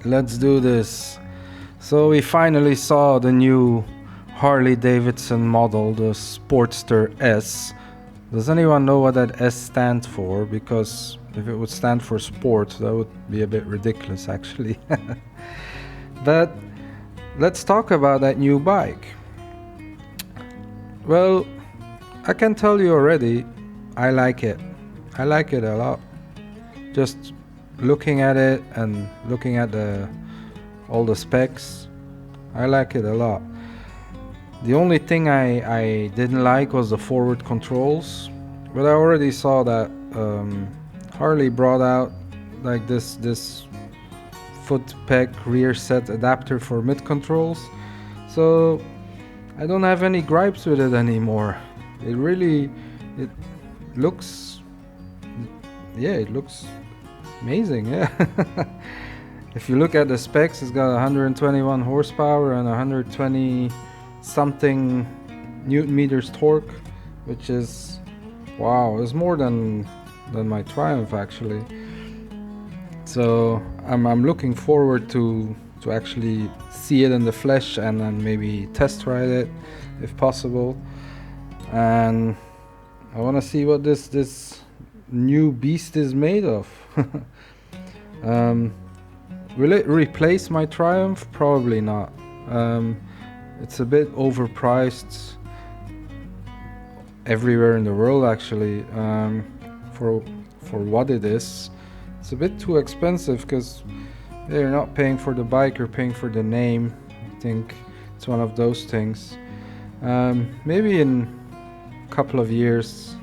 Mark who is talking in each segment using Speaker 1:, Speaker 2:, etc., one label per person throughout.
Speaker 1: Alright, let's do this. So we finally saw the new Harley Davidson model, the Sportster S. Does anyone know what that S stands for? Because if it would stand for sport, that would be a bit ridiculous actually. But let's talk about that new bike. Well, I can tell you already, I like it. I like it a lot. Just looking at it and looking at all the specs, I like it a lot. The only thing I didn't like was the forward controls, but I already saw that Harley brought out like this foot peg rear set adapter for mid controls, so I don't have any gripes with it anymore. It looks, yeah, it looks amazing, yeah. If you look at the specs, it's got 121 horsepower and 120 something newton meters torque, which is, wow, it's more than my Triumph actually. So I'm looking forward to actually see it in the flesh and then maybe test ride it if possible. And I want to see what this new beast is made of. Will it replace my Triumph? Probably not. It's a bit overpriced everywhere in the world actually. For what it is, it's a bit too expensive because you're not paying for the bike, you're paying for the name. I think it's one of those things. Maybe in a couple of years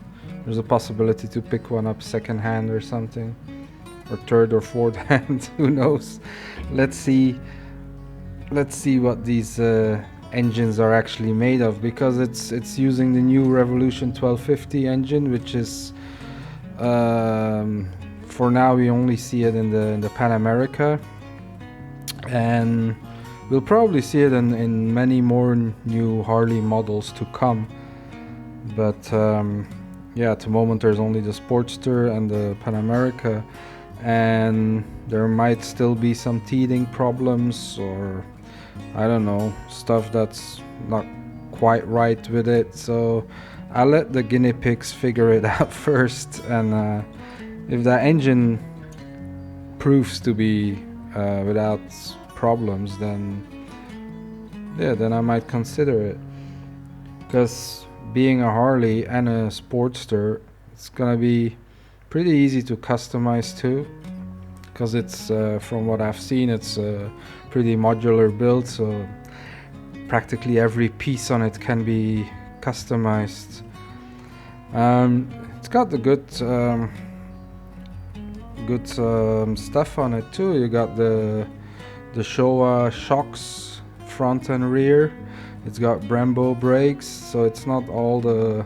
Speaker 1: there's a possibility to pick one up second hand or something, or third or fourth hand, who knows. Let's see what these engines are actually made of, because it's using the new Revolution 1250 engine, which is for now we only see it in the Pan America, and we'll probably see it in many more new Harley models to come. But yeah, at the moment there's only the Sportster and the Pan America, and there might still be some teething problems, or I don't know, stuff that's not quite right with it. So I'll let the guinea pigs figure it out first, and if that engine proves to be without problems, then yeah, then I might consider it. Because being a Harley and a Sportster, it's gonna be pretty easy to customize too, because it's from what I've seen, it's a pretty modular build, so practically every piece on it can be customized. It's got the good stuff on it too. You got the Showa shocks front and rear. It's got Brembo brakes, so it's not all the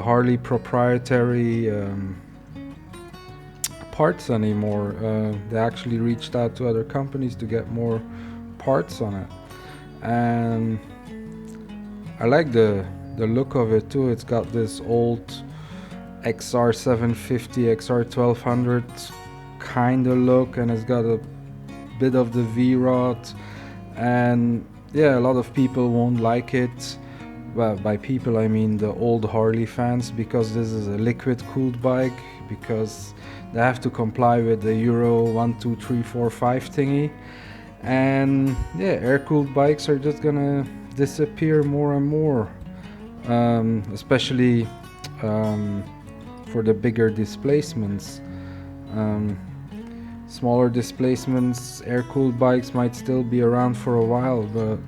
Speaker 1: Harley proprietary parts anymore. They actually reached out to other companies to get more parts on it, and I like the look of it too. It's got this old XR 750, XR 1200 kind of look, and it's got a bit of the V-rod, and yeah, a lot of people won't like it. Well, by people I mean the old Harley fans, because this is a liquid cooled bike, because they have to comply with the Euro 1, 2, 3, 4, 5 thingy, and yeah, air cooled bikes are just gonna disappear more and more, especially for the bigger displacements. Smaller displacements, air cooled bikes might still be around for a while, but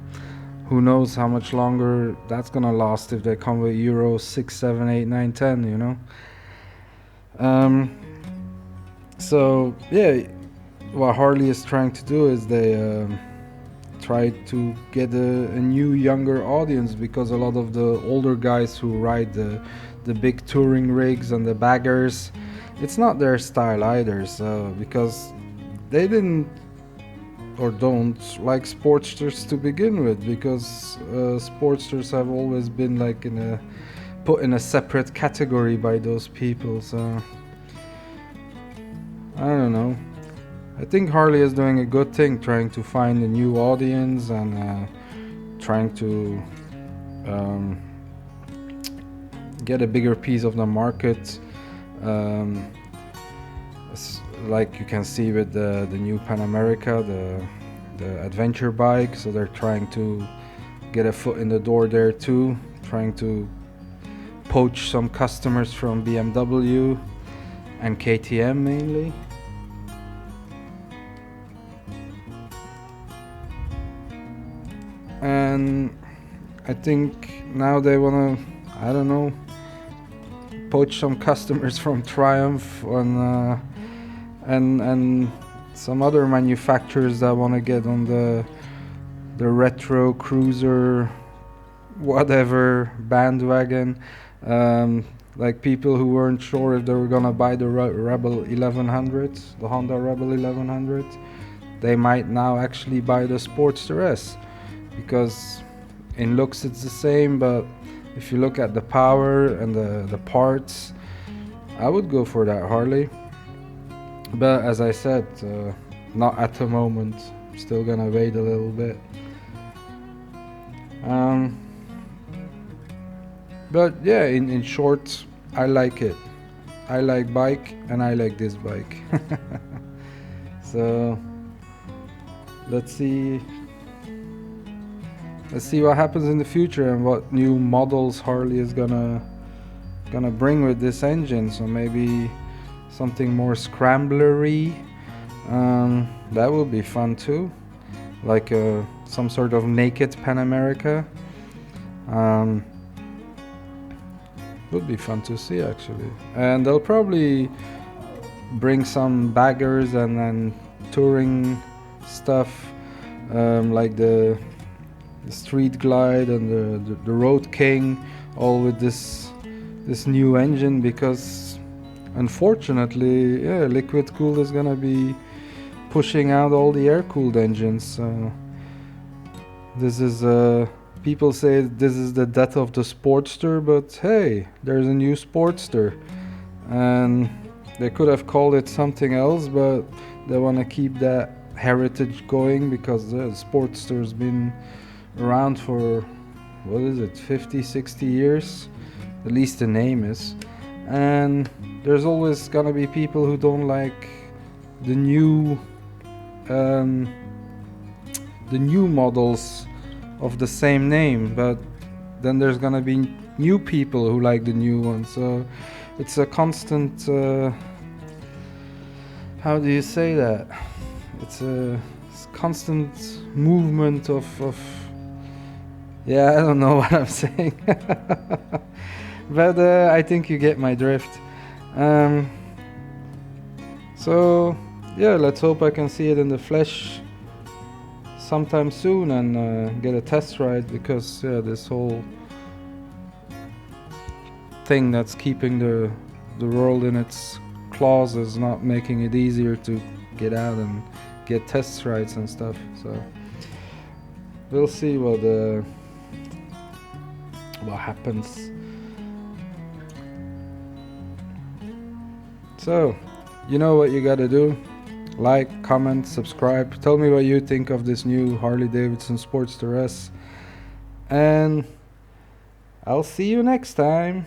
Speaker 1: who knows how much longer that's gonna last if they come with Euro 6, 7, 8, 9, 10, you know. So yeah, what Harley is trying to do is they try to get a new younger audience, because a lot of the older guys who ride the big touring rigs and the baggers, it's not their style either. So because they didn't or don't like Sportsters to begin with, because Sportsters have always been like put in a separate category by those people. So I don't know. I think Harley is doing a good thing, trying to find a new audience and trying to um, get a bigger piece of the market. Um, like you can see with the new Pan America, the adventure bike, so they're trying to get a foot in the door there too, trying to poach some customers from BMW and KTM mainly. And I think now they wanna, I don't know, poach some customers from Triumph and some other manufacturers that want to get on the retro cruiser whatever bandwagon, like people who weren't sure if they were gonna buy the Rebel 1100, the Honda Rebel 1100, they might now actually buy the Sportster S, because in looks it's the same, but if you look at the power and the parts, I would go for that Harley. But as I said, not at the moment. Still gonna wait a little bit. But yeah, in short, I like it. I like bike and I like this bike. So let's see what happens in the future and what new models Harley is gonna bring with this engine. So maybe something more scramblery. That would be fun too, like some sort of naked Pan America. Would be fun to see actually. And they'll probably bring some baggers and touring stuff, like the Street Glide and the Road King, all with this new engine, because unfortunately, yeah, liquid cooled is gonna be pushing out all the air cooled engines. So this is people say this is the death of the Sportster, but hey, there's a new Sportster, and they could have called it something else, but they want to keep that heritage going, because the Sportster's been around for, what is it, 50-60 years, at least the name is. And there's always gonna be people who don't like the new models of the same name, but then there's gonna be new people who like the new one. So it's a constant, how do you say that? It's a constant movement of yeah, I don't know what I'm saying. But I think you get my drift. So yeah, let's hope I can see it in the flesh sometime soon and get a test ride, because yeah, this whole thing that's keeping the world in its claws is not making it easier to get out and get test rides and stuff. So we'll see what happens. So you know what you gotta do: like, comment, subscribe. Tell me what you think of this new Harley Davidson Sportster S, and I'll see you next time.